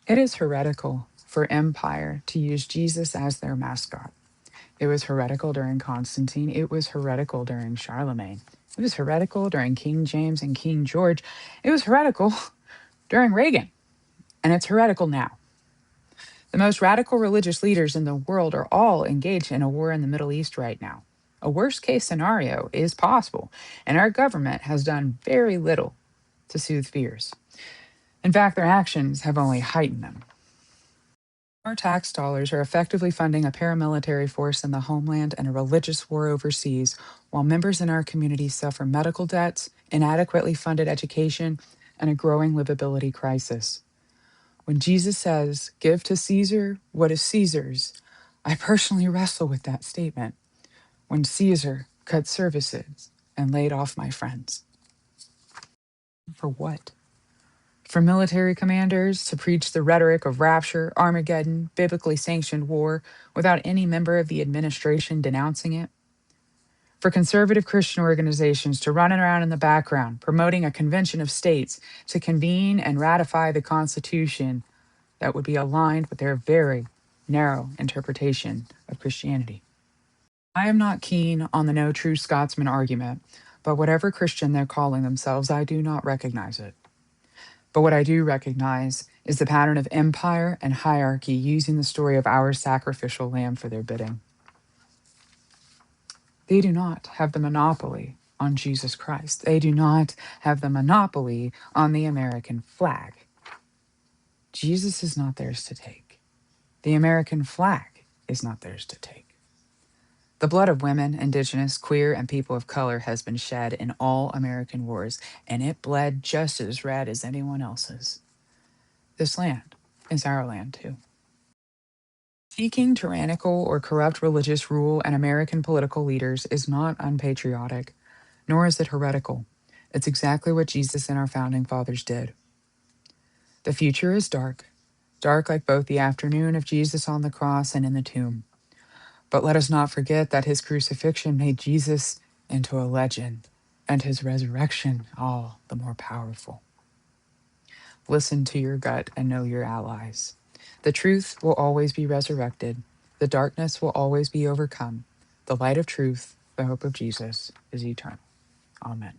It is heretical for empire to use Jesus as their mascot. It was heretical during Constantine. It was heretical during Charlemagne. It was heretical during King James and King George. It was heretical during Reagan. And it's heretical now. The most radical religious leaders in the world are all engaged in a war in the Middle East right now. A worst case scenario is possible, and our government has done very little to soothe fears. In fact, their actions have only heightened them. Our tax dollars are effectively funding a paramilitary force in the homeland and a religious war overseas, while members in our community suffer medical debts, inadequately funded education, and a growing livability crisis. When Jesus says, "Give to Caesar what is Caesar's," I personally wrestle with that statement. When Caesar cut services and laid off my friends. For what? For military commanders to preach the rhetoric of rapture, Armageddon, biblically sanctioned war, without any member of the administration denouncing it? For conservative Christian organizations to run around in the background, promoting a convention of states to convene and ratify the Constitution that would be aligned with their very narrow interpretation of Christianity? I am not keen on the no true Scotsman argument, but whatever Christian they're calling themselves, I do not recognize it. But what I do recognize is the pattern of empire and hierarchy using the story of our sacrificial lamb for their bidding. They do not have the monopoly on Jesus Christ. They do not have the monopoly on the American flag. Jesus is not theirs to take. The American flag is not theirs to take. The blood of women, indigenous, queer, and people of color has been shed in all American wars, and it bled just as red as anyone else's. This land is our land, too. Seeking tyrannical or corrupt religious rule and American political leaders is not unpatriotic, nor is it heretical. It's exactly what Jesus and our founding fathers did. The future is dark, dark like both the afternoon of Jesus on the cross and in the tomb. But let us not forget that his crucifixion made Jesus into a legend, and his resurrection all the more powerful. Listen to your gut and know your allies. The truth will always be resurrected. The darkness will always be overcome. The light of truth, the hope of Jesus, is eternal. Amen.